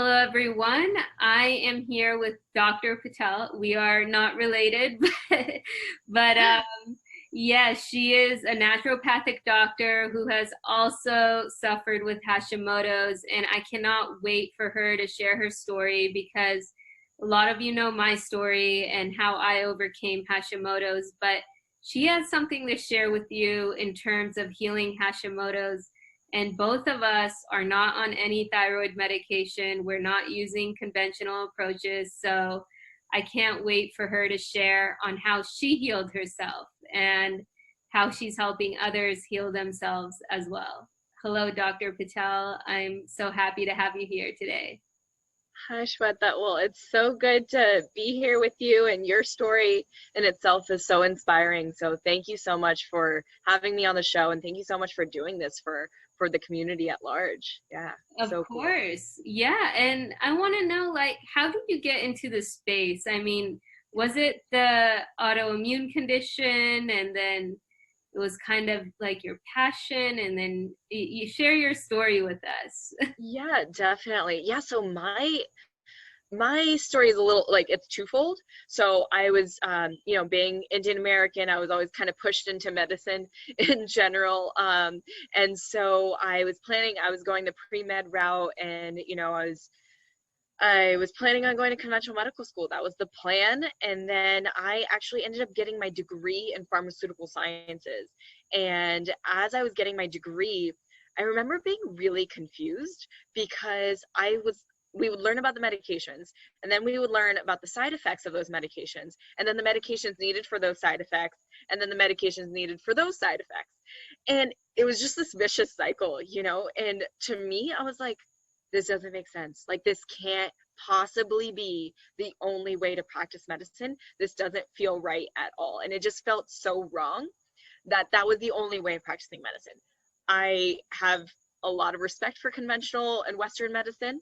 Hello, everyone. I am here with Dr. Patel. We are not related, but yeah, she is a naturopathic doctor who has also suffered with Hashimoto's, and I cannot wait for her to share her story because a lot of you know my story and how I overcame Hashimoto's, but she has something to share with you in terms of healing Hashimoto's, and both of us are not on any thyroid medication. We're not using conventional approaches. So I can't wait for her to share on how she healed herself and how she's helping others heal themselves as well. Hello, Dr. Patel. I'm so happy to have you here today. Hi, Shweta. Well, it's so good to be here with you, and your story in itself is so inspiring. So thank you so much for having me on the show, and thank you so much for doing this for the community at large. Yeah, Of so cool. course. Yeah. And I want to know, like, how did you get into the space? I mean, was it the autoimmune condition and then it was kind of like your passion and then you share your story with us? Yeah, definitely. Yeah, so my story is a little like it's twofold. So I was, being Indian American, I was always kind of pushed into medicine in general. And so I was planning, I was going the pre-med route, and I was planning on going to conventional medical school. That was the plan. And then I actually ended up getting my degree in pharmaceutical sciences. And as I was getting my degree, I remember being really confused because we would learn about the medications, and then we would learn about the side effects of those medications, and then the medications needed for those side effects, and then the medications needed for those side effects. And it was just this vicious cycle, and to me, I was like, this doesn't make sense. Like, this can't possibly be the only way to practice medicine. This doesn't feel right at all. And it just felt so wrong that was the only way of practicing medicine. I have a lot of respect for conventional and Western medicine,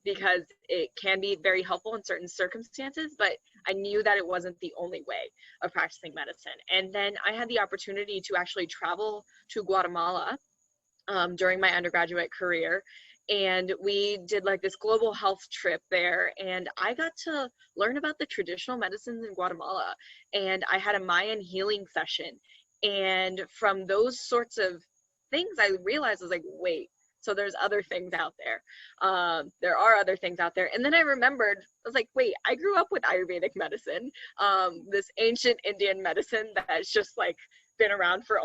because it can be very helpful in certain circumstances, but I knew that it wasn't the only way of practicing medicine. And then I had the opportunity to actually travel to Guatemala during my undergraduate career. And we did like this global health trip there. And I got to learn about the traditional medicines in Guatemala. And I had a Mayan healing session. And from those sorts of things, I realized, I was like, wait, so there's other things out there. There are other things out there. And then I remembered, I was like, wait, I grew up with Ayurvedic medicine, this ancient Indian medicine that's just like been around for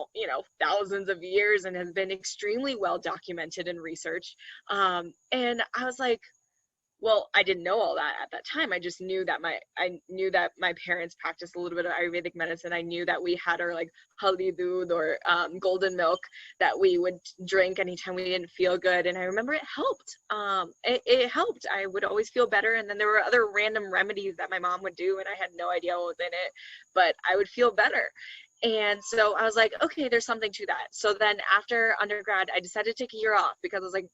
thousands of years and has been extremely well documented and researched. And I was like, well, I didn't know all that at that time. I just knew that my parents practiced a little bit of Ayurvedic medicine. I knew that we had our like haldi doodh, or golden milk, that we would drink anytime we didn't feel good. And I remember it helped. It helped. I would always feel better. And then there were other random remedies that my mom would do, and I had no idea what was in it, but I would feel better. And so I was like, okay, there's something to that. So then after undergrad, I decided to take a year off because I was like,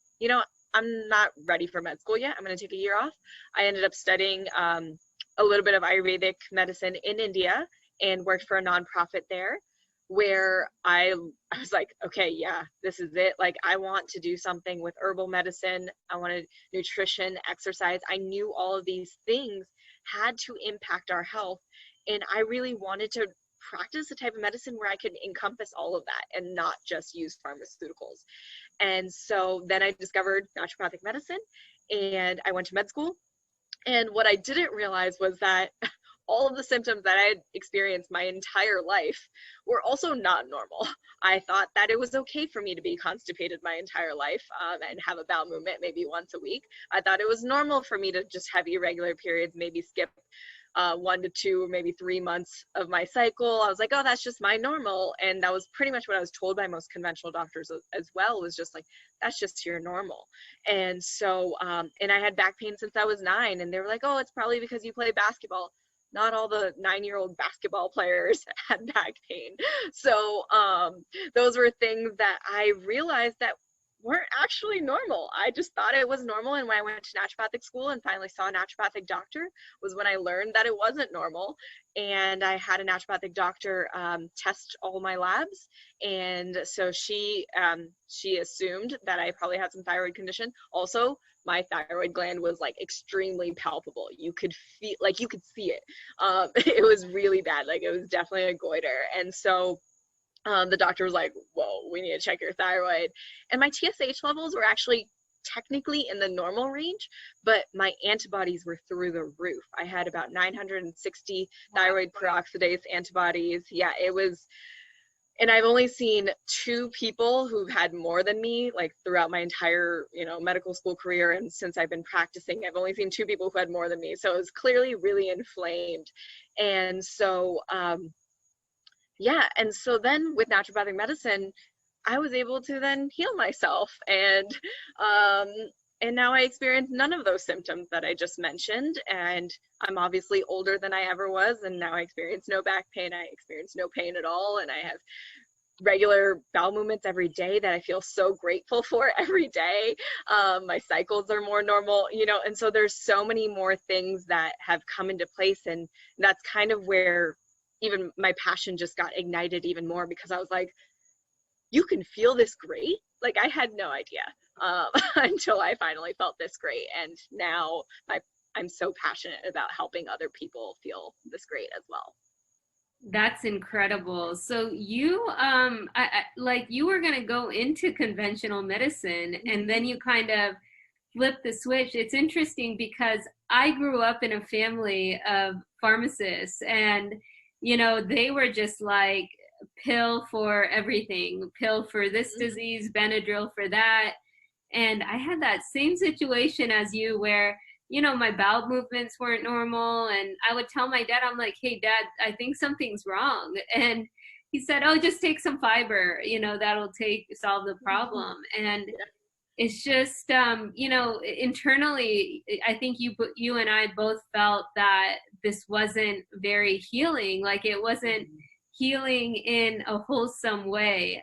I'm not ready for med school yet. I'm going to take a year off. I ended up studying a little bit of Ayurvedic medicine in India and worked for a nonprofit there, where I was like, okay, yeah, this is it. Like, I want to do something with herbal medicine. I wanted nutrition, exercise. I knew all of these things had to impact our health. And I really wanted to practice a type of medicine where I could encompass all of that and not just use pharmaceuticals. And so then I discovered naturopathic medicine, and I went to med school. And what I didn't realize was that all of the symptoms that I had experienced my entire life were also not normal. I thought that it was okay for me to be constipated my entire life, and have a bowel movement maybe once a week. I thought it was normal for me to just have irregular periods, maybe skip 1 to 2, maybe 3 months of my cycle. I was like, oh, that's just my normal. And that was pretty much what I was told by most conventional doctors as well, was just like, that's just your normal. And so, and I had back pain since I was 9, and they were like, oh, it's probably because you play basketball. Not all the 9-year-old basketball players had back pain. So those were things that I realized that weren't actually normal. I just thought it was normal. And when I went to naturopathic school and finally saw a naturopathic doctor was when I learned that it wasn't normal. And I had a naturopathic doctor test all my labs. And so she assumed that I probably had some thyroid condition. Also, my thyroid gland was like extremely palpable. You could feel, like you could see it. It was really bad. Like it was definitely a goiter. And so the doctor was like, whoa, we need to check your thyroid. And my TSH levels were actually technically in the normal range, but my antibodies were through the roof. I had about 960 thyroid peroxidase antibodies. Yeah, it was, and I've only seen 2 people who've had more than me, like throughout my entire, medical school career. And since I've been practicing, I've only seen 2 people who had more than me. So it was clearly really inflamed. And so, yeah, and so then with naturopathic medicine, I was able to then heal myself, and now I experience none of those symptoms that I just mentioned. And I'm obviously older than I ever was, and now I experience no back pain. I experience no pain at all, and I have regular bowel movements every day that I feel so grateful for every day. My cycles are more normal, and so there's so many more things that have come into place, and that's kind of where even my passion just got ignited even more, because I was like, you can feel this great? Like I had no idea until I finally felt this great. And now I'm so passionate about helping other people feel this great as well. That's incredible. So you, like you were going to go into conventional medicine and then you kind of flip the switch. It's interesting because I grew up in a family of pharmacists, and they were just like pill for everything, pill for this disease, Benadryl for that. And I had that same situation as you where, my bowel movements weren't normal. And I would tell my dad, I'm like, hey, Dad, I think something's wrong. And he said, oh, just take some fiber, that'll solve the problem. And it's just, internally, I think you and I both felt that this wasn't very healing. Like it wasn't healing in a wholesome way.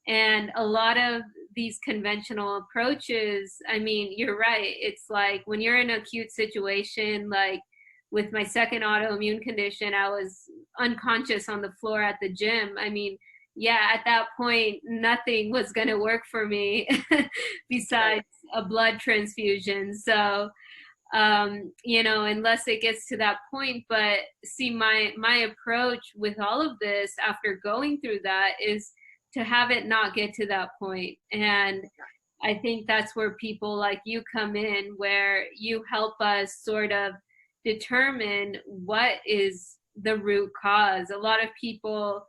And a lot of these conventional approaches, I mean, you're right. It's like when you're in an acute situation, like with my second autoimmune condition, I was unconscious on the floor at the gym. I mean, yeah, at that point, nothing was going to work for me besides a blood transfusion. So, unless it gets to that point. But see, my approach with all of this after going through that is to have it not get to that point. And I think that's where people like you come in, where you help us sort of determine what is the root cause. A lot of people,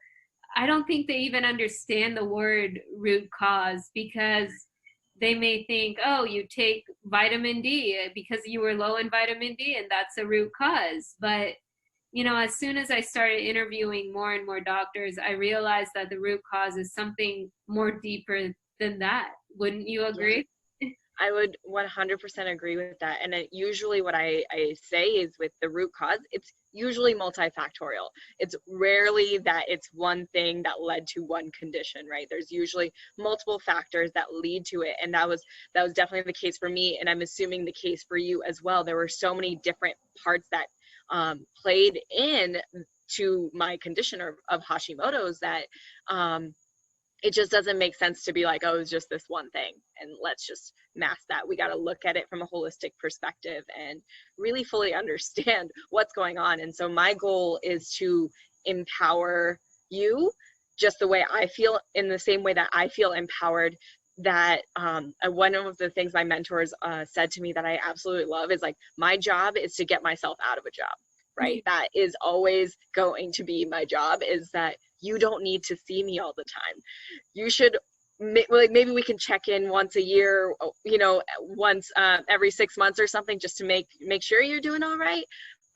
I don't think they even understand the word root cause, because they may think, oh, you take vitamin D because you were low in vitamin D and that's a root cause. But, as soon as I started interviewing more and more doctors, I realized that the root cause is something more deeper than that. Wouldn't you agree? I would 100% agree with that. And usually what I say is with the root cause, it's usually multifactorial. It's rarely that it's one thing that led to one condition, right? There's usually multiple factors that lead to it. And that was definitely the case for me. And I'm assuming the case for you as well. There were so many different parts that played in to my condition of Hashimoto's that it just doesn't make sense to be like, oh, it's just this one thing and let's just mask that. We got to look at it from a holistic perspective and really fully understand what's going on. And so my goal is to empower you just the way I feel, in the same way that I feel empowered. That one of the things my mentors said to me that I absolutely love is like, my job is to get myself out of a job, right? That is always going to be my job, is that you don't need to see me all the time. You should, like, maybe we can check in once a year, once every 6 months or something, just to make sure you're doing all right.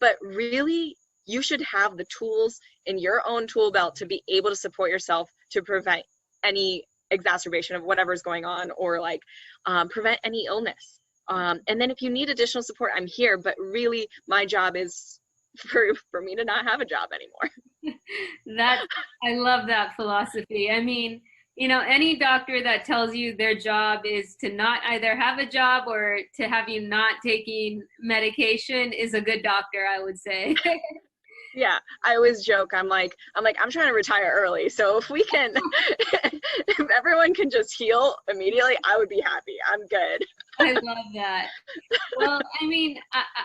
But really, you should have the tools in your own tool belt to be able to support yourself, to prevent any exacerbation of whatever's going on, or like prevent any illness. And then if you need additional support, I'm here. But really, my job is for me to not have a job anymore. I love that philosophy. I mean, any doctor that tells you their job is to not either have a job or to have you not taking medication is a good doctor, I would say. Yeah, I always joke. I'm trying to retire early. So if we can, if everyone can just heal immediately, I would be happy. I'm good. I love that. Well, I mean,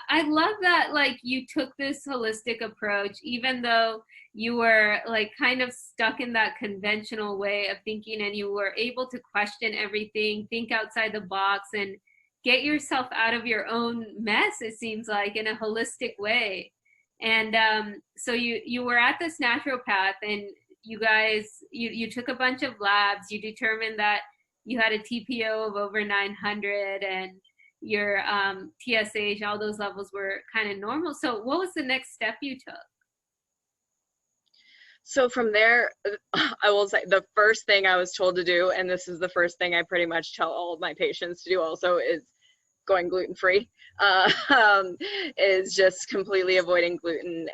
I love that, like, you took this holistic approach, even though you were like kind of stuck in that conventional way of thinking, and you were able to question everything, think outside the box, and get yourself out of your own mess, it seems like, in a holistic way. And so you were at this naturopath, and you guys, you took a bunch of labs, you determined that you had a TPO of over 900, and your TSH, all those levels were kind of normal. So what was the next step you took? So from there, I will say the first thing I was told to do, and this is the first thing I pretty much tell all of my patients to do also, is going gluten-free, is just completely avoiding gluten,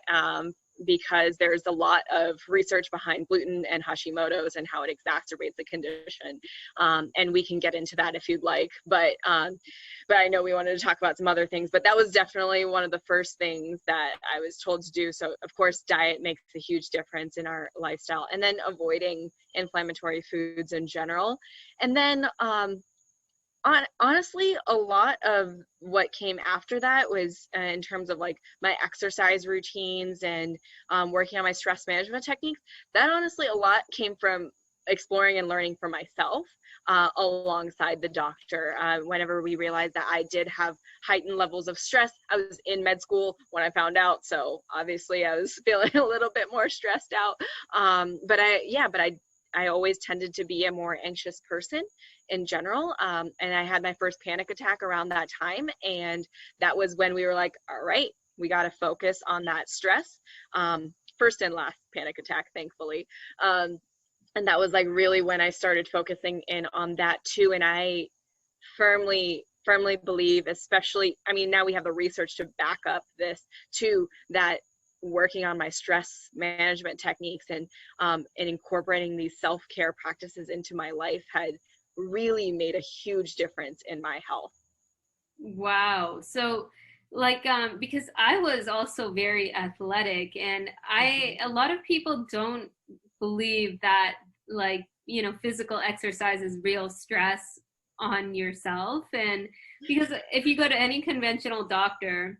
because there's a lot of research behind gluten and Hashimoto's and how it exacerbates the condition. And we can get into that if you'd like, but I know we wanted to talk about some other things, but that was definitely one of the first things that I was told to do. So of course, diet makes a huge difference in our lifestyle, and then avoiding inflammatory foods in general. And then, honestly, a lot of what came after that was in terms of like my exercise routines and working on my stress management techniques. That honestly, a lot came from exploring and learning for myself, alongside the doctor. Whenever we realized that I did have heightened levels of stress, I was in med school when I found out. So obviously I was feeling a little bit more stressed out. I always tended to be a more anxious person in general. And I had my first panic attack around that time. And that was when we were like, all right, we got to focus on that stress. First and last panic attack, thankfully. And that was like really when I started focusing in on that too. And I firmly believe, especially, I mean, now we have the research to back up this too, that working on my stress management techniques and incorporating these self-care practices into my life had really made a huge difference in my health. Wow. So, like, because I was also very athletic, and a lot of people don't believe that, like, physical exercise is real stress on yourself. And because if you go to any conventional doctor,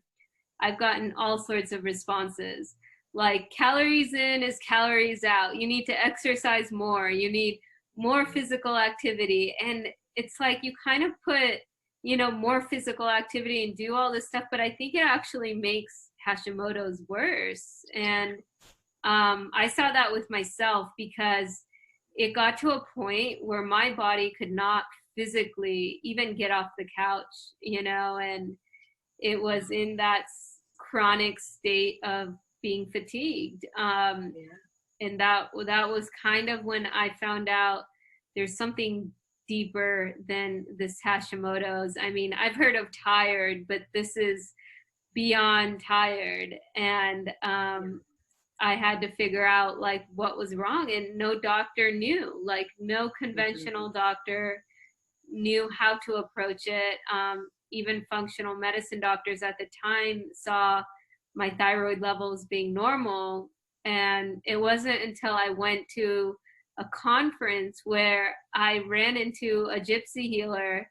I've gotten all sorts of responses. Like, calories in is calories out. You need to exercise more. You need more physical activity. And it's like you kind of put, more physical activity and do all this stuff, but I think it actually makes Hashimoto's worse. And I saw that with myself, because it got to a point where my body could not physically even get off the couch, and it was in that chronic state of being fatigued. And that was kind of when I found out there's something deeper than this Hashimoto's. I mean, I've heard of tired, but this is beyond tired. And I had to figure out like what was wrong, and no doctor knew, like no conventional doctor knew how to approach it. Even functional medicine doctors at the time saw my thyroid levels being normal. And it wasn't until I went to a conference where I ran into a gypsy healer,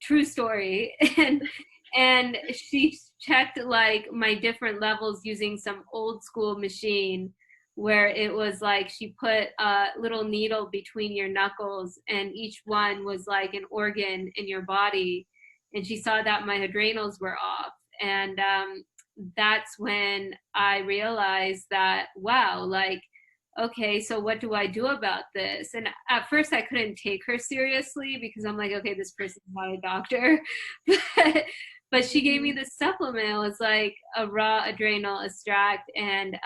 true story, and she checked like my different levels using some old school machine, where it was like she put a little needle between your knuckles, and each one was like an organ in your body. And she saw that my adrenals were off. And that's when I realized that, wow, like, okay, so what do I do about this? And at first I couldn't take her seriously, because I'm like, okay, this person's not a doctor. But she gave me this supplement. It was like a raw adrenal extract. And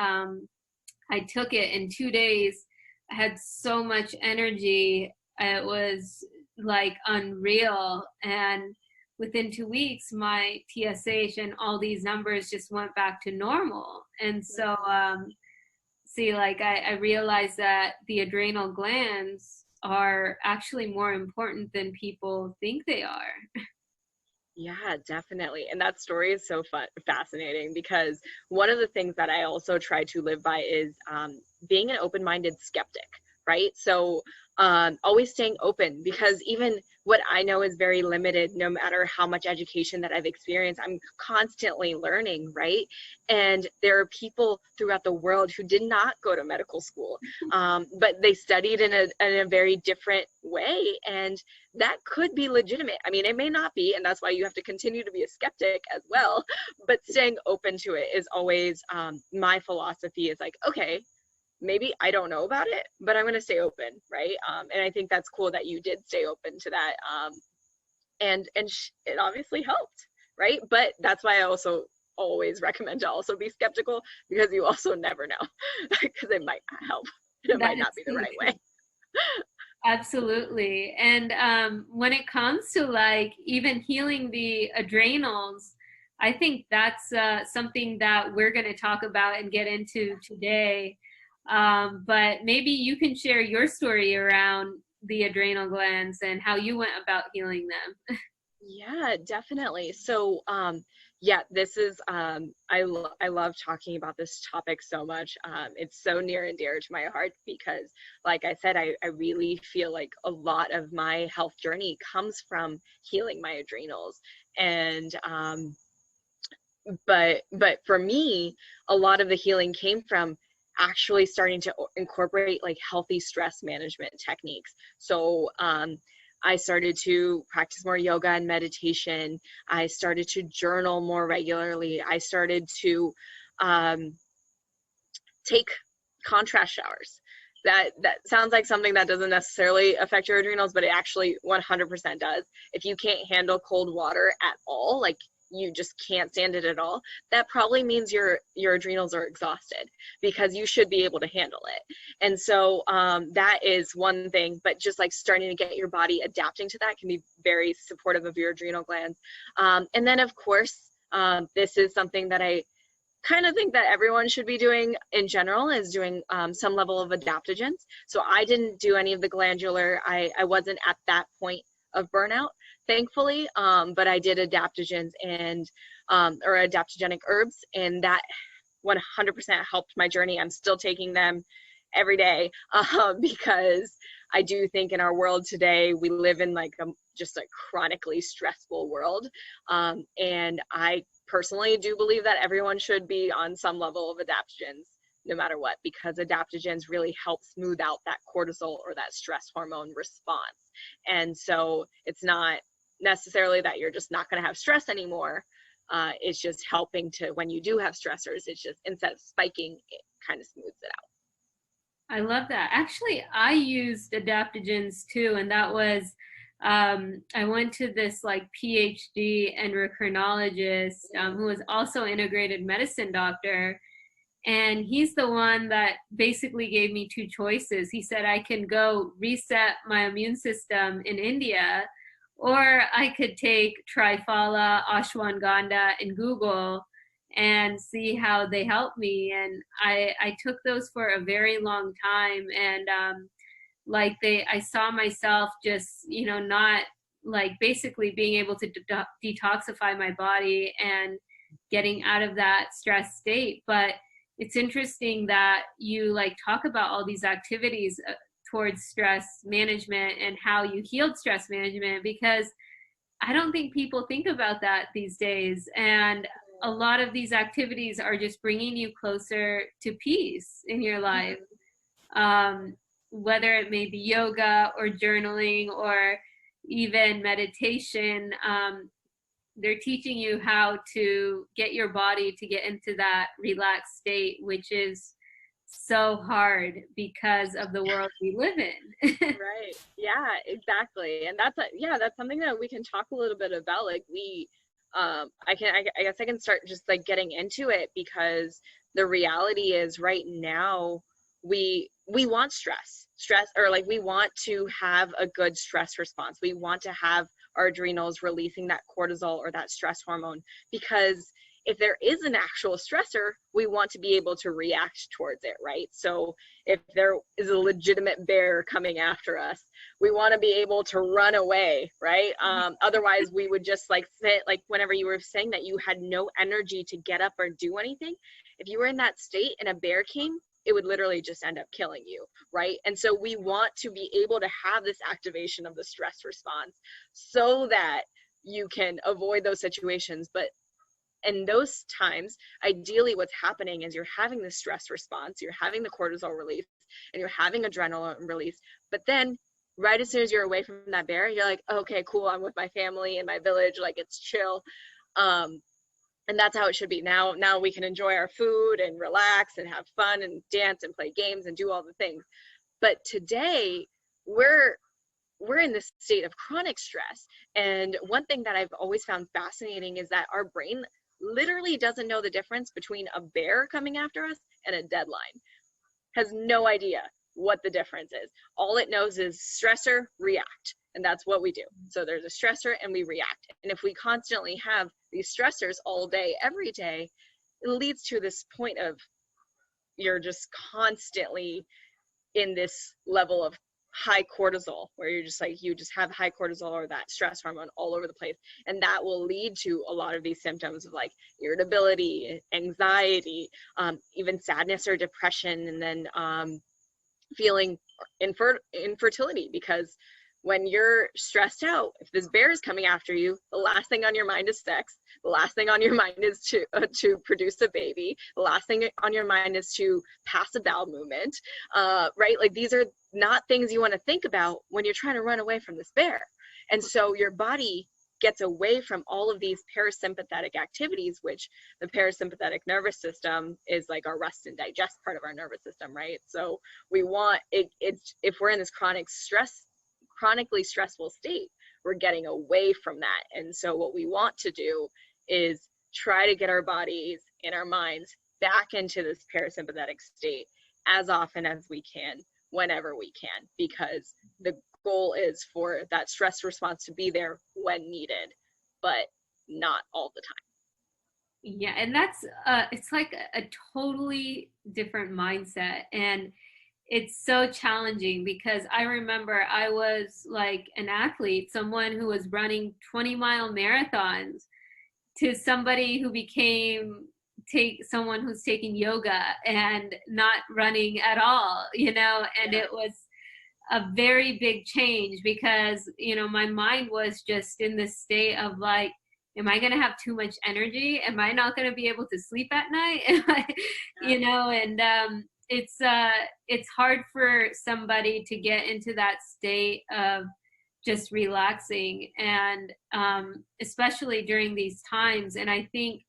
I took it in 2 days. I had so much energy. It was like unreal. And within 2 weeks, my TSH and all these numbers just went back to normal. And so, see, like I realized that the adrenal glands are actually more important than people think they are. Yeah, definitely. And that story is so fascinating because one of the things that I also try to live by is being an open-minded skeptic, right? So always staying open, because even what I know is very limited, no matter how much education that I've experienced, I'm constantly learning, right? And there are people throughout the world who did not go to medical school, but they studied in a very different way. And that could be legitimate. I mean, it may not be, and that's why you have to continue to be a skeptic as well. But staying open to it is always my philosophy. Is like, okay, maybe I don't know about it, but I'm going to stay open, right? And I think that's cool that you did stay open to that, and it obviously helped, right? But that's why I also always recommend to also be skeptical, because you also never know, because it might not help. It That might is not be the so right true. way. Absolutely. And when it comes to like even healing the adrenals, I think that's something that we're going to talk about and get into today. But maybe you can share your story around the adrenal glands and how you went about healing them. Yeah, definitely. So, yeah, this is I love talking about this topic so much. It's so near and dear to my heart because, like I said, I really feel like a lot of my health journey comes from healing my adrenals. And but for me, a lot of the healing came from actually starting to incorporate like healthy stress management techniques. So I started to practice more yoga and meditation. I started to journal more regularly. I started to um, take contrast showers. That sounds like something that doesn't necessarily affect your adrenals, but it actually 100% does. If you can't handle cold water at all, like you just can't stand it at all, that probably means your adrenals are exhausted, because you should be able to handle it. And so that is one thing, but just like starting to get your body adapting to that can be very supportive of your adrenal glands. And then of course, this is something that I kind of think that everyone should be doing in general, is doing some level of adaptogens. So I didn't do any of the glandular, I wasn't at that point of burnout, thankfully, but I did adaptogens and or adaptogenic herbs, and that 100% helped my journey. I'm still taking them every day because I do think in our world today, we live in like just a chronically stressful world. And I personally do believe that everyone should be on some level of adaptogens no matter what, because adaptogens really help smooth out that cortisol or that stress hormone response. And so it's not necessarily that you're just not going to have stress anymore. It's just helping to, when you do have stressors, it's just instead of spiking, it kind of smooths it out. I love that. Actually, I used adaptogens too, and that was I went to this like PhD endocrinologist who was also integrated medicine doctor, and he's the one that basically gave me two choices. He said I can go reset my immune system in India, or I could take Triphala, ashwagandha, and Google and see how they help me. And I took those for a very long time, and like I saw myself just not like basically being able to detoxify my body and getting out of that stress state. But it's interesting that you like talk about all these activities towards stress management and how you healed stress management, because I don't think people think about that these days. And a lot of these activities are just bringing you closer to peace in your life. Um, Whether it may be yoga or journaling or even meditation, they're teaching you how to get your body to get into that relaxed state, which is so hard because of the world we live in. Right. Yeah, exactly. And yeah, that's something that we can talk a little bit about. Like I guess I can start just like getting into it, because the reality is right now we want stress, or like we want to have a good stress response. We want to have our adrenals releasing that cortisol or that stress hormone, because if there is an actual stressor, we want to be able to react towards it, right? So if there is a legitimate bear coming after us, we want to be able to run away, right? Otherwise, we would just like sit, like whenever you were saying that you had no energy to get up or do anything, if you were in that state and a bear came, it would literally just end up killing you, right? And so we want to be able to have this activation of the stress response so that you can avoid those situations. But in those times, ideally what's happening is you're having the stress response, you're having the cortisol release, and you're having adrenaline release. But then right as soon as you're away from that bear, you're like, okay, cool, I'm with my family in my village, like it's chill. And that's how it should be. Now we can enjoy our food and relax and have fun and dance and play games and do all the things. But today we're in this state of chronic stress. And one thing that I've always found fascinating is that our brain literally doesn't know the difference between a bear coming after us and a deadline. Has no idea what the difference is. All it knows is stressor, react. And that's what we do. So there's a stressor and we react. And if we constantly have these stressors all day, every day, it leads to this point of you're just constantly in this level of high cortisol, where you're just like, you just have high cortisol or that stress hormone all over the place. And that will lead to a lot of these symptoms of like irritability, anxiety, even sadness or depression, and then feeling infertility, because when you're stressed out, if this bear is coming after you, the last thing on your mind is sex. The last thing on your mind is to produce a baby. The last thing on your mind is to pass a bowel movement, right? Like these are not things you want to think about when you're trying to run away from this bear. And so your body gets away from all of these parasympathetic activities, which the parasympathetic nervous system is like our rest and digest part of our nervous system, right? So we want it, if we're in this chronically stressful state, we're getting away from that. And so what we want to do is try to get our bodies and our minds back into this parasympathetic state as often as we can, whenever we can, because the goal is for that stress response to be there when needed, but not all the time. Yeah, and that's it's like a totally different mindset, and it's so challenging because I remember I was like an athlete, someone who was running 20-mile marathons, to somebody who became someone who's taking yoga and not running at all, and Yeah. it was a very big change because, my mind was just in this state of like, am I going to have too much energy? Am I not going to be able to sleep at night? And it's hard for somebody to get into that state of just relaxing, and especially during these times. And I think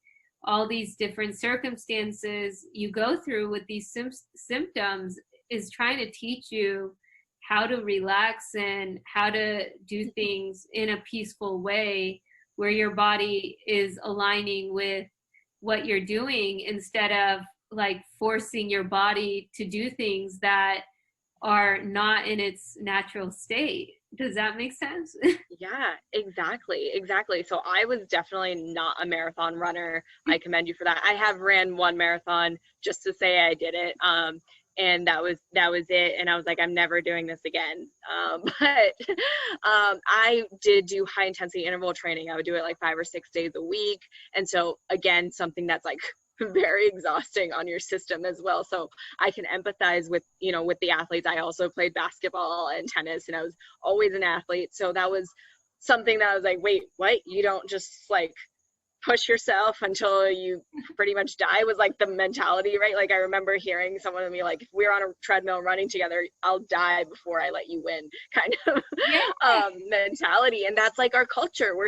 all these different circumstances you go through with these symptoms is trying to teach you how to relax and how to do things in a peaceful way where your body is aligning with what you're doing, instead of like forcing your body to do things that are not in its natural state. Does that make sense? Yeah, exactly. So I was definitely not a marathon runner. I commend you for that. I have ran one marathon just to say I did it. And that was it. And I was like, I'm never doing this again. But I did do high intensity interval training. I would do it like 5 or 6 days a week. And so again, something that's like very exhausting on your system as well. So I can empathize with the athletes. I also played basketball and tennis, and I was always an athlete. So that was something that I was like, wait, what? You don't just like push yourself until you pretty much die, was like the mentality, right? Like I remember hearing someone to me like, if we're on a treadmill running together, I'll die before I let you win kind of mentality. And that's like our culture. We're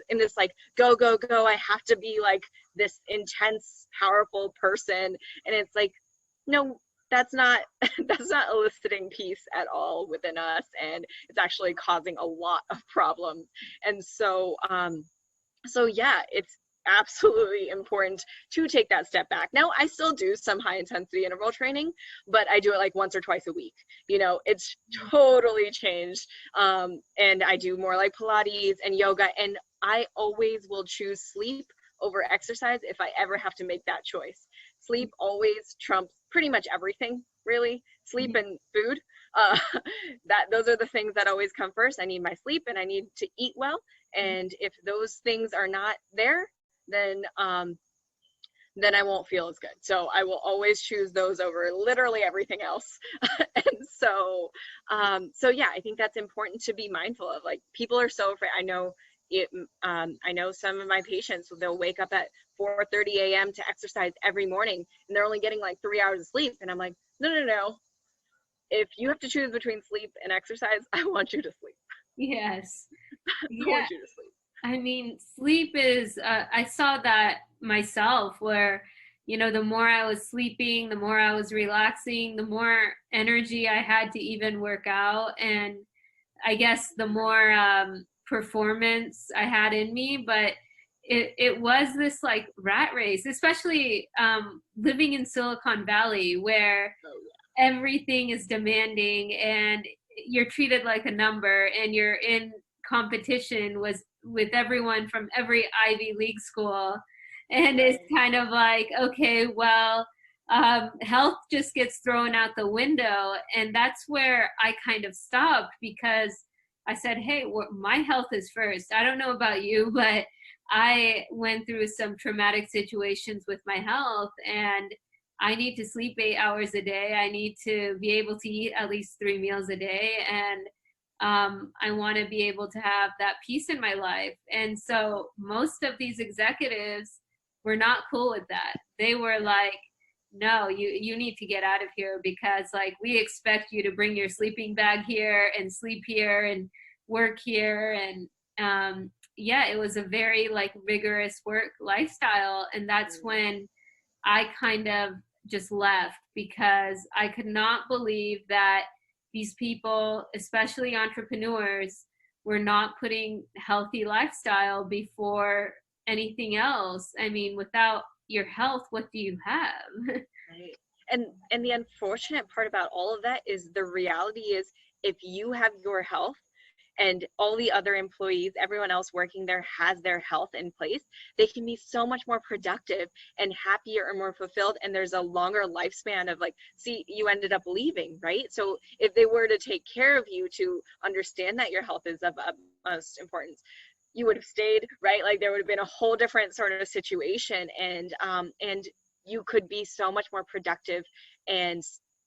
in this like go I have to be like this intense, powerful person. And it's like, no, that's not eliciting peace at all within us, and it's actually causing a lot of problems. And so yeah, it's absolutely important to take that step back. Now, I still do some high intensity interval training, but I do it like once or twice a week. It's totally changed. And I do more like Pilates and yoga, and I always will choose sleep over exercise if I ever have to make that choice. Sleep always trumps pretty much everything, really. Sleep and food. Uh, those are the things that always come first. I need my sleep and I need to eat well. And if those things are not there, then I won't feel as good. So I will always choose those over literally everything else. And so yeah, I think that's important to be mindful of. Like, people are so afraid. I know it. I know some of my patients, they'll wake up at 4:30 a.m. to exercise every morning, and they're only getting like 3 hours of sleep. And I'm like, no, no, no. If you have to choose between sleep and exercise, I want you to sleep. Yes. I Yeah. want you to sleep. I mean, sleep is, I saw that myself where, the more I was sleeping, the more I was relaxing, the more energy I had to even work out. And I guess the more performance I had in me. But it was this like rat race, especially living in Silicon Valley where Oh, everything is demanding and you're treated like a number and you're in competition with everyone from every Ivy League school. And yeah. it's Right. kind of like, okay, well, health just gets thrown out the window. And that's where I kind of stopped, because I said, hey, my health is first. I don't know about you, but I went through some traumatic situations with my health, and I need to sleep 8 hours a day. I need to be able to eat at least 3 meals a day. And I want to be able to have that peace in my life. And so most of these executives were not cool with that. They were like, no, you need to get out of here, because like we expect you to bring your sleeping bag here and sleep here and work here. And yeah, it was a very like rigorous work lifestyle. And that's when I kind of just left, because I could not believe that these people, especially entrepreneurs, were not putting healthy lifestyle before anything else. I mean, without your health, what do you have? Right. And the unfortunate part about all of that is the reality is, if you have your health and all the other employees, everyone else working there has their health in place, they can be so much more productive and happier and more fulfilled. And there's a longer lifespan of like, see, you ended up leaving, right? So if they were to take care of you, to understand that your health is of utmost importance, you would have stayed, right? Like, there would have been a whole different sort of situation. And you could be so much more productive and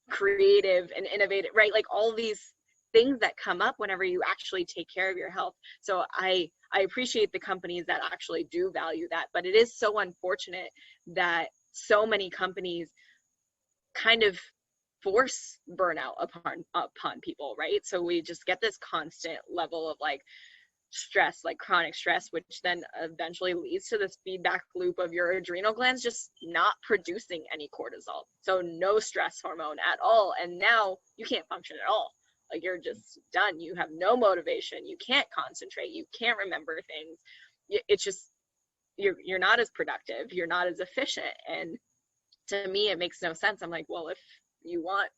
creative and innovative, right? Like, all these things that come up whenever you actually take care of your health. So I appreciate the companies that actually do value that, but it is so unfortunate that so many companies kind of force burnout upon people, right? So we just get this constant level of like stress, like chronic stress, which then eventually leads to this feedback loop of your adrenal glands just not producing any cortisol. So no stress hormone at all. And now you can't function at all. Like, you're just done. You have no motivation. You can't concentrate. You can't remember things. It's just, you're not as productive. You're not as efficient. And to me, it makes no sense. I'm like, well, if you want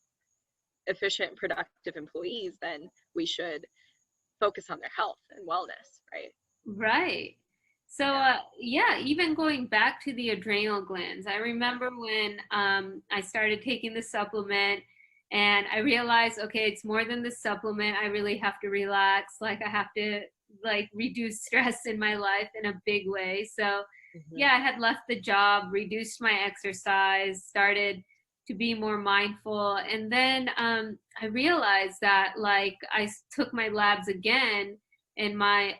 efficient, productive employees, then we should focus on their health and wellness, right? Right. So, yeah, even going back to the adrenal glands, I remember when I started taking the supplement and I realized, okay, it's more than the supplement. I really have to relax. Like, I have to like reduce stress in my life in a big way. So, yeah, I had left the job, reduced my exercise, started to be more mindful. And then I realized that like I took my labs again, and my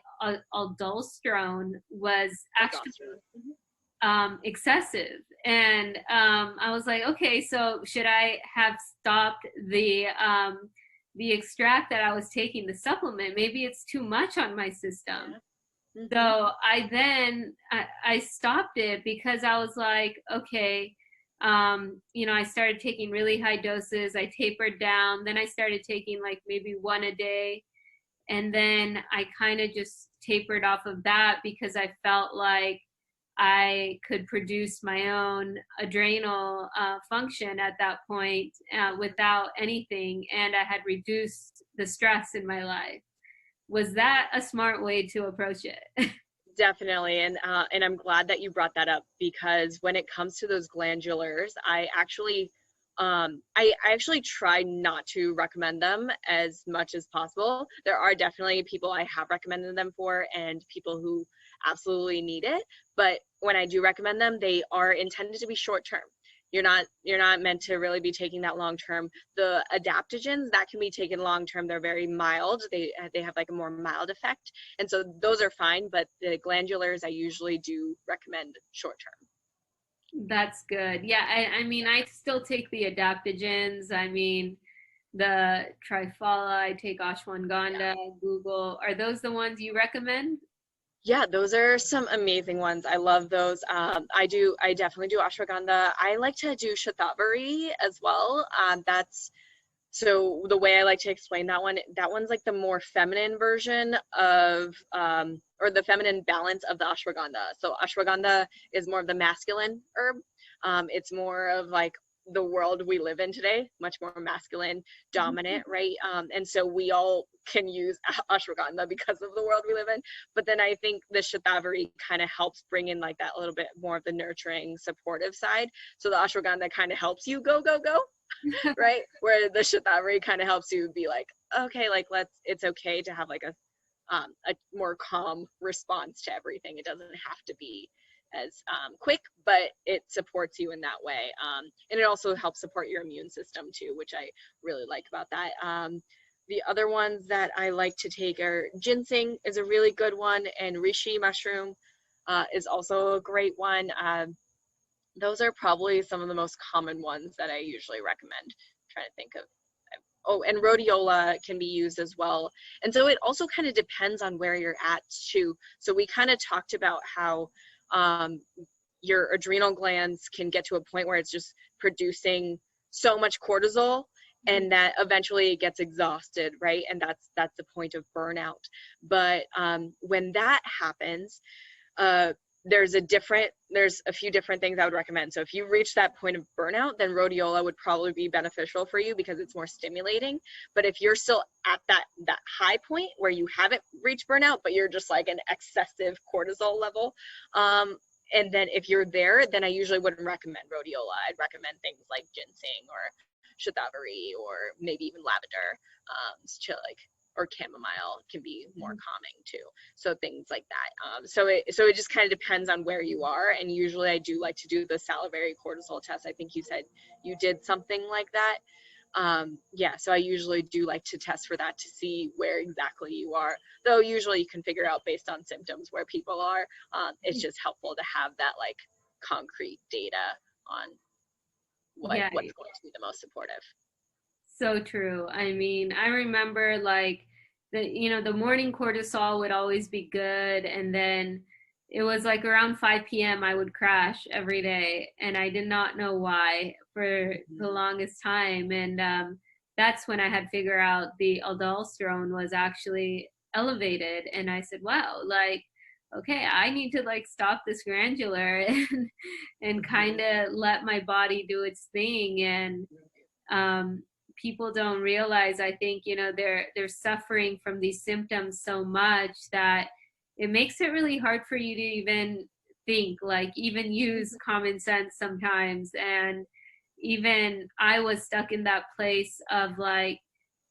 aldosterone was actually excessive. And I was like, okay, so should I have stopped the extract that I was taking, the supplement? Maybe it's too much on my system. So I stopped it, because I was like, okay, I started taking really high doses. I tapered down. Then I started taking like maybe one a day. And then I kind of just tapered off of that, because I felt like I could produce my own adrenal function at that point without anything. And I had reduced the stress in my life. Was that a smart way to approach it? Definitely, and I'm glad that you brought that up, because when it comes to those glandulars, I actually try not to recommend them as much as possible. There are definitely people I have recommended them for, and people who absolutely need it. But when I do recommend them, they are intended to be short term. You're not meant to really be taking that long term. The adaptogens that can be taken long term, they're very mild. They have like a more mild effect, and so those are fine. But the glandulars, I usually do recommend short term. That's good. Yeah, I mean, I still take the adaptogens. I mean, the Triphala, I take ashwagandha, Google. Are those the ones you recommend? Yeah, those are some amazing ones. I love those. I definitely do ashwagandha. I like to do shatavari as well. That's so the way I like to explain that one's like the more feminine version of, or the feminine balance of the ashwagandha. So ashwagandha is more of the masculine herb. It's more of like the world we live in today, much more masculine dominant, right? And so we all can use ashwagandha because of the world we live in. But then I think the shatavari kind of helps bring in like that little bit more of the nurturing, supportive side. So the ashwagandha kind of helps you go, go, go, right? Where the shatavari kind of helps you be like, okay, like it's okay to have like a more calm response to everything. It doesn't have to be as quick, but it supports you in that way. And it also helps support your immune system too, which I really like about that. The other ones that I like to take are ginseng is a really good one, and reishi mushroom is also a great one. Those are probably some of the most common ones that I usually recommend. I'm trying to think of. Oh, and rhodiola can be used as well. And so it also kind of depends on where you're at too. So we kind of talked about how um, your adrenal glands can get to a point where it's just producing so much cortisol, and that eventually it gets exhausted, right? And that's the point of burnout. But when that happens, there's a few different things I would recommend. So if you reach that point of burnout, then rhodiola would probably be beneficial for you because it's more stimulating. But if you're still at that high point where you haven't reached burnout, but you're just like an excessive cortisol level, and then if you're there, then I usually wouldn't recommend rhodiola. I'd recommend things like ginseng or shatavari, or maybe even lavender, to like, or chamomile can be more calming too. So things like that. So it just kind of depends on where you are. And usually I do like to do the salivary cortisol test. I think you said you did something like that. Yeah, so I usually do like to test for that to see where exactly you are. Though usually you can figure out based on symptoms where people are. It's just helpful to have that like concrete data on Yeah, what's going to be the most supportive. so true. I mean, I remember like the morning cortisol would always be good, and then it was like around 5 p.m. I would crash every day, and I did not know why for the longest time. And that's when I had figured out the aldosterone was actually elevated, and I said, "Wow, like, okay, I need to like stop this glandular and kind of let my body do its thing." And um, people don't realize, I think, they're suffering from these symptoms so much that it makes it really hard for you to even think, like even use common sense sometimes. And even I was stuck in that place of like,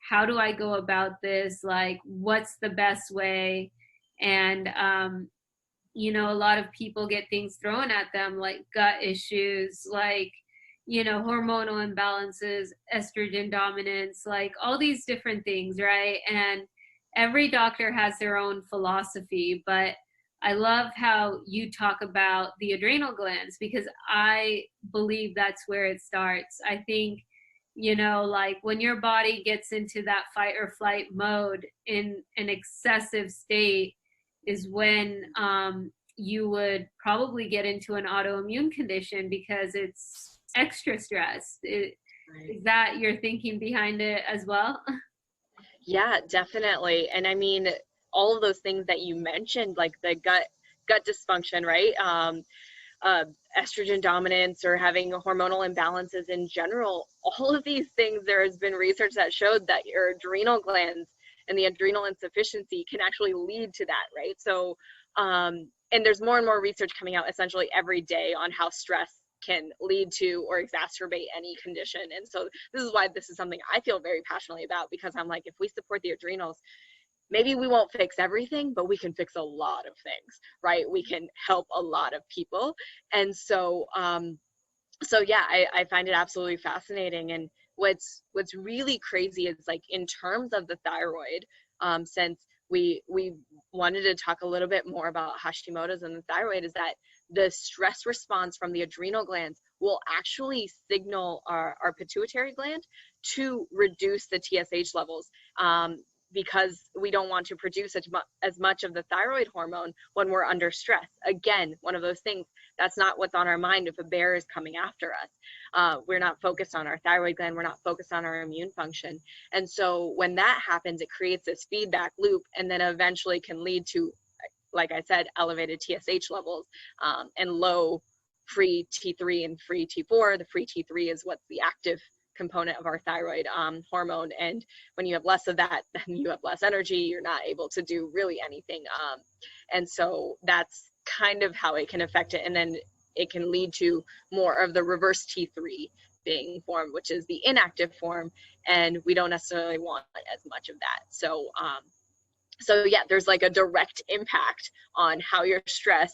how do I go about this, like what's the best way? And a lot of people get things thrown at them like gut issues, like hormonal imbalances, estrogen dominance, like all these different things, right? And every doctor has their own philosophy, but I love how you talk about the adrenal glands, because I believe that's where it starts. I think like when your body gets into that fight or flight mode in an excessive state is when you would probably get into an autoimmune condition because it's extra stress. Right. Is that your thinking behind it as well? Yeah, definitely. And I mean, all of those things that you mentioned, like the gut dysfunction, right? Estrogen dominance, or having hormonal imbalances in general, all of these things, there has been research that showed that your adrenal glands and the adrenal insufficiency can actually lead to that, right? So and there's more and more research coming out essentially every day on how stress can lead to or exacerbate any condition. And so this is why this is something I feel very passionately about, because I'm like, if we support the adrenals, maybe we won't fix everything, but we can fix a lot of things, right? We can help a lot of people. And so, so yeah, I find it absolutely fascinating. And what's really crazy is, like, in terms of the thyroid, since we wanted to talk a little bit more about Hashimoto's and the thyroid, is that the stress response from the adrenal glands will actually signal our pituitary gland to reduce the TSH levels, because we don't want to produce as much of the thyroid hormone when we're under stress. Again, one of those things, that's not what's on our mind if a bear is coming after us. We're not focused on our thyroid gland. We're not focused on our immune function. And so when that happens, it creates this feedback loop, and then eventually can lead to, like I said, elevated TSH levels, and low free T3 and free T4. The free T3 is what's the active component of our thyroid hormone, and when you have less of that, then you have less energy. You're not able to do really anything, and so that's kind of how it can affect it. And then it can lead to more of the reverse T3 being formed, which is the inactive form, and we don't necessarily want as much of that. So so yeah, there's like a direct impact on how your stress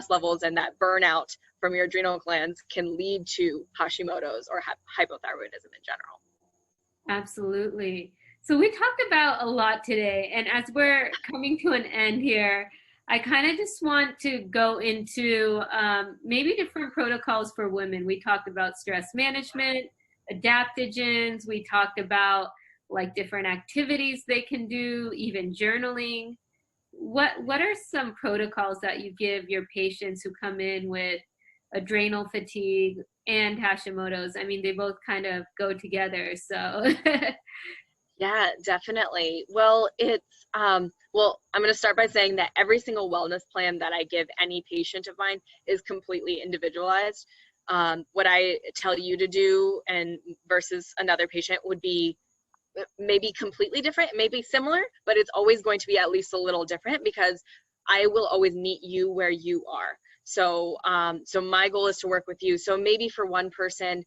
levels and that burnout from your adrenal glands can lead to Hashimoto's or hypothyroidism in general. Absolutely. So we talked about a lot today, and as we're coming to an end here, I kind of just want to go into maybe different protocols for women. We talked about stress management, adaptogens. We talked about like different activities they can do, even journaling. What are some protocols that you give your patients who come in with adrenal fatigue and Hashimoto's? I mean, they both kind of go together, so. Yeah, definitely. Well, it's well, I'm going to start by saying that every single wellness plan that I give any patient of mine is completely individualized. What I tell you to do and versus another patient would be maybe completely different, maybe similar, but it's always going to be at least a little different, because I will always meet you where you are. So so my goal is to work with you. So maybe for one person,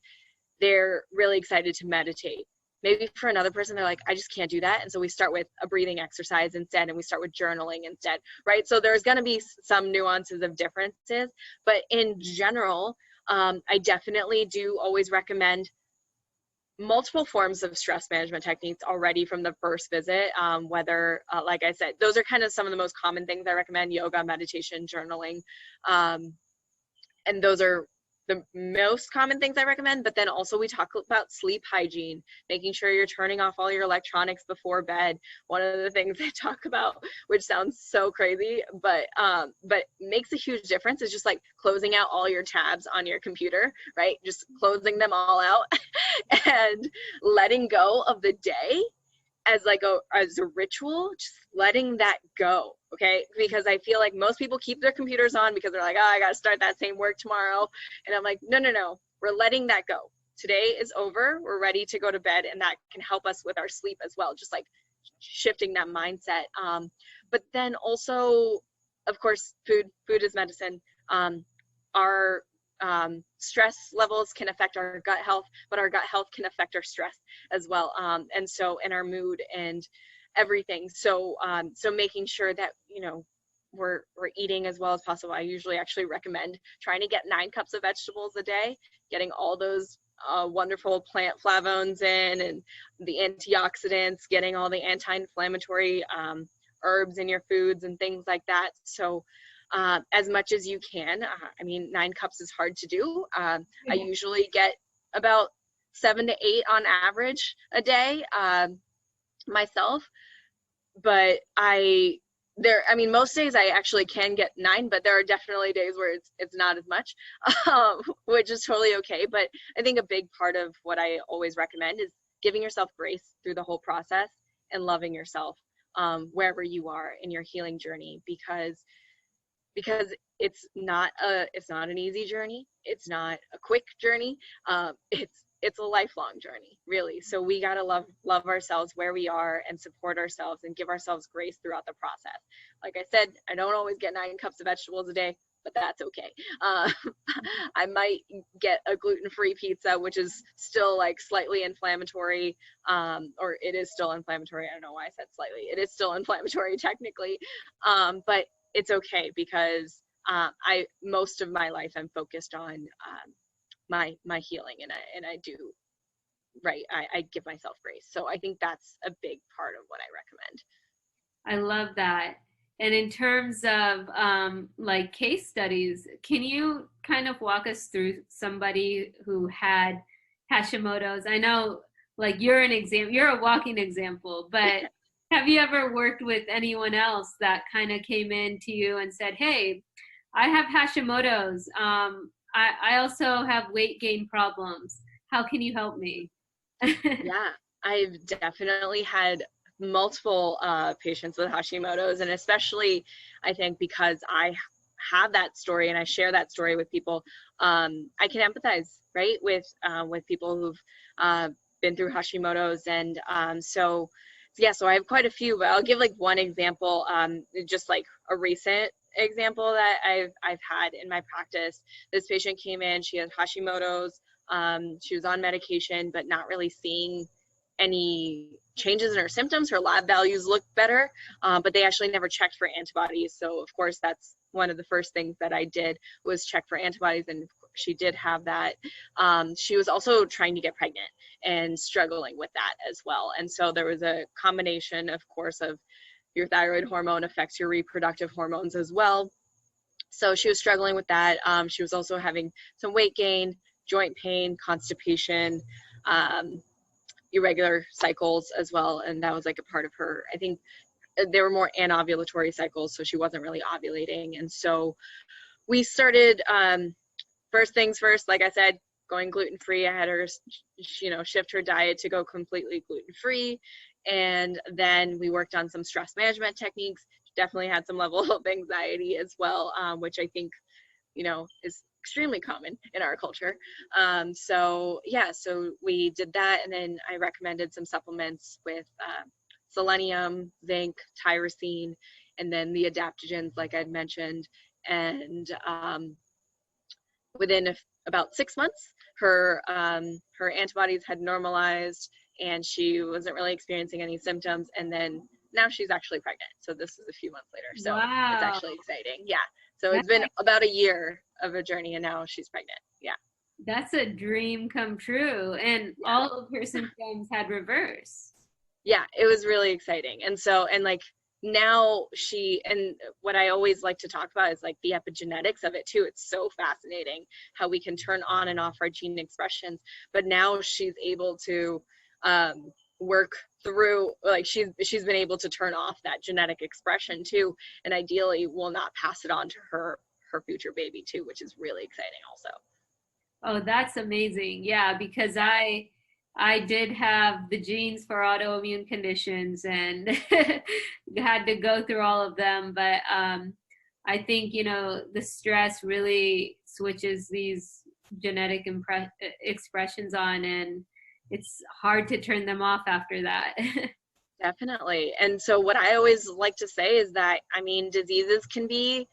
they're really excited to meditate. Maybe for another person, they're like, I just can't do that. And so we start with a breathing exercise instead, and we start with journaling instead, right? So there's going to be some nuances of differences, but in general, I definitely do always recommend multiple forms of stress management techniques already from the first visit, whether, like I said, those are kind of some of the most common things I recommend: yoga, meditation, journaling. And those are the most common things I recommend. But then also we talk about sleep hygiene, making sure you're turning off all your electronics before bed. One of the things they talk about, which sounds so crazy, but makes a huge difference, is just like closing out all your tabs on your computer, right? Just closing them all out and letting go of the day as like as a ritual, just letting that go, okay? Because I feel like most people keep their computers on because they're like, oh, I got to start that same work tomorrow. And I'm like, no, we're letting that go. Today is over. We're ready to go to bed, and that can help us with our sleep as well, just like shifting that mindset. But then also, of course, food is medicine. Our stress levels can affect our gut health, but our gut health can affect our stress as well, and so in our mood and everything. So so making sure that, you know, we're eating as well as possible. I usually actually recommend trying to get 9 cups of vegetables a day, getting all those wonderful plant flavonoids in, and the antioxidants, getting all the anti-inflammatory herbs in your foods and things like that. So as much as you can. I mean, 9 cups is hard to do. I usually get about 7 to 8 on average a day myself, but I mean, most days I actually can get 9, but there are definitely days where it's not as much, which is totally okay. But I think a big part of what I always recommend is giving yourself grace through the whole process and loving yourself wherever you are in your healing journey, because it's not an easy journey. It's not a quick journey. It's it's a lifelong journey, really. So we got to love ourselves where we are and support ourselves and give ourselves grace throughout the process. Like I said, I don't always get 9 cups of vegetables a day, but that's okay. I might get a gluten-free pizza, which is still like slightly inflammatory, or it is still inflammatory. I don't know why I said slightly. It is still inflammatory technically, but it's okay because most of my life I'm focused on my healing, and I do right. I give myself grace. So I think that's a big part of what I recommend. I love that. And in terms of like case studies, can you kind of walk us through somebody who had Hashimoto's? I know like you're an example, you're a walking example, but have you ever worked with anyone else that kind of came in to you and said, hey, I have Hashimoto's. I also have weight gain problems. How can you help me? Yeah, I've definitely had multiple patients with Hashimoto's, and especially I think because I have that story and I share that story with people, I can empathize, right, with people who've been through Hashimoto's, and so yeah, so I have quite a few, but I'll give like one example, just like a recent example that I've had in my practice. This patient came in, she had Hashimoto's. She was on medication, but not really seeing any changes in her symptoms. Her lab values looked better, but they actually never checked for antibodies. So of course, that's one of the first things that I did was check for antibodies, and she did have that. She was also trying to get pregnant and struggling with that as well. And so there was a combination, of course, of your thyroid hormone affects your reproductive hormones as well. So she was struggling with that. She was also having some weight gain, joint pain, constipation, irregular cycles as well. And that was like a part of her, I think there were more anovulatory cycles, so she wasn't really ovulating. And so we started, first things first, like I said, going gluten-free. I had her, shift her diet to go completely gluten-free. And then we worked on some stress management techniques. Definitely had some level of anxiety as well, which I think, is extremely common in our culture. So we did that, and then I recommended some supplements with selenium, zinc, tyrosine, and then the adaptogens, like I'd mentioned. And within about 6 months, her antibodies had normalized, and she wasn't really experiencing any symptoms. And then now she's actually pregnant. So this is a few months later. So Wow. It's actually exciting. Yeah. So it's been about a year of a journey, and now she's pregnant. Yeah. That's a dream come true. And all of her symptoms had reversed. Yeah, it was really exciting. And so, and like now and what I always like to talk about is like the epigenetics of it too. It's so fascinating how we can turn on and off our gene expressions. But now she's able to work through, like she's been able to turn off that genetic expression too, and ideally will not pass it on to her future baby too, which is really exciting also. Oh, that's amazing. Yeah, because I did have the genes for autoimmune conditions and had to go through all of them, but I think, the stress really switches these genetic expressions on, and it's hard to turn them off after that. Definitely. And so what I always like to say is that, diseases can be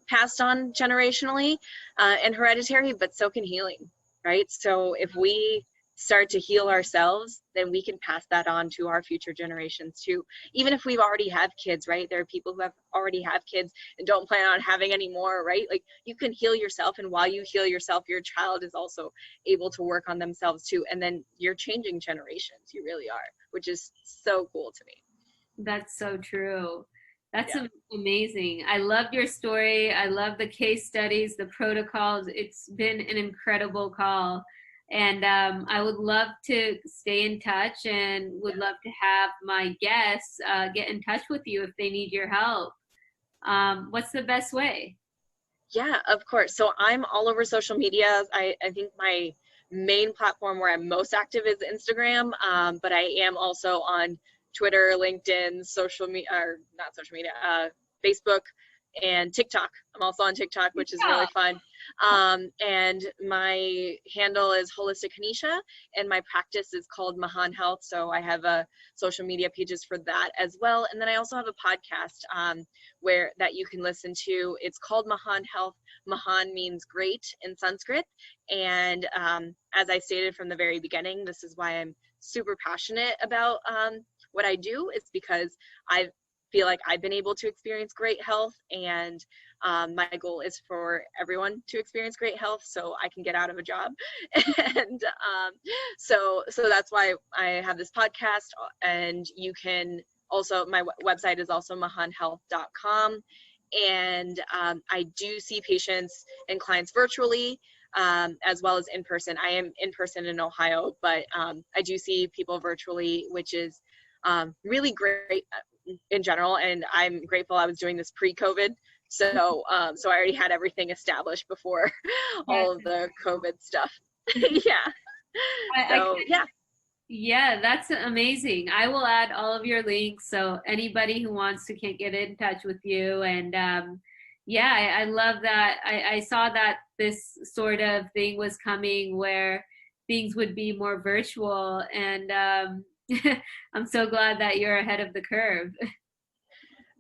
passed on generationally and hereditary, but so can healing, right? So if we start to heal ourselves, then we can pass that on to our future generations too. Even if we've already have kids, right? There are people who already have kids and don't plan on having any more, right? Like you can heal yourself, and while you heal yourself, your child is also able to work on themselves too. And then you're changing generations. You really are, which is so cool to me. That's so true. That's amazing. I loved your story. I love the case studies, the protocols. It's been an incredible call. And I would love to stay in touch, and would love to have my guests get in touch with you if they need your help. What's the best way? Yeah, of course. So I'm all over social media. I think my main platform where I'm most active is Instagram, but I am also on Twitter, LinkedIn, social media, or not social media, Facebook, and TikTok. I'm also on TikTok, which is really fun. And my handle is Holistic Hanisha, and my practice is called Mahan Health. So I have social media pages for that as well. And then I also have a podcast where that you can listen to. It's called Mahan Health. Mahan means great in Sanskrit. And as I stated from the very beginning, this is why I'm super passionate about what I do. It's because I feel like I've been able to experience great health, and my goal is for everyone to experience great health so I can get out of a job. And so that's why I have this podcast. And you can also, my website is also mahanhealth.com. And I do see patients and clients virtually, as well as in person. I am in person in Ohio, but I do see people virtually, which is really great in general. And I'm grateful I was doing this pre-COVID. So I already had everything established before all of the COVID stuff. Yeah. Yeah, that's amazing. I will add all of your links so anybody who wants to can get in touch with you. And I love that. I saw that this sort of thing was coming where things would be more virtual, and I'm so glad that you're ahead of the curve.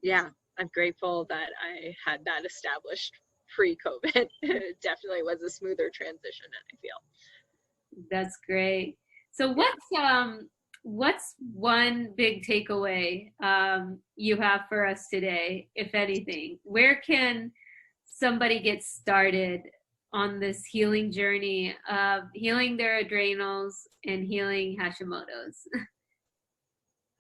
Yeah, I'm grateful that I had that established pre-COVID. It definitely was a smoother transition, I feel. That's great. So what's one big takeaway you have for us today, if anything? Where can somebody get started on this healing journey of healing their adrenals and healing Hashimoto's?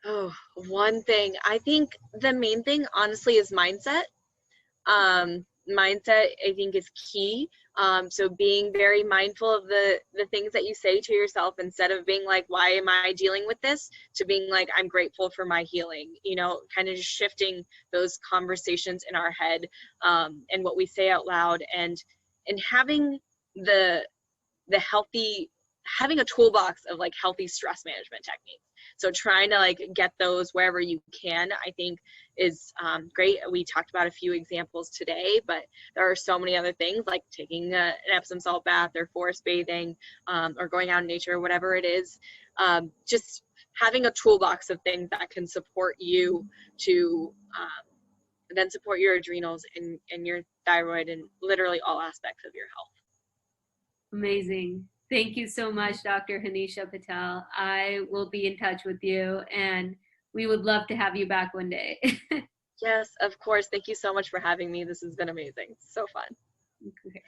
Oh, one thing. I think the main thing, honestly, is mindset. Mindset, I think, is key. So being very mindful of the things that you say to yourself, instead of being like, why am I dealing with this, to being like, I'm grateful for my healing, kind of just shifting those conversations in our head, and what we say out loud, and having having a toolbox of like healthy stress management techniques. So trying to like get those wherever you can, I think is great. We talked about a few examples today, but there are so many other things, like taking an Epsom salt bath or forest bathing, or going out in nature, whatever it is. Just having a toolbox of things that can support you to then support your adrenals and your thyroid and literally all aspects of your health. Amazing. Thank you so much, Dr. Hanisha Patel. I will be in touch with you, and we would love to have you back one day. Yes, of course. Thank you so much for having me. This has been amazing. So fun. Okay.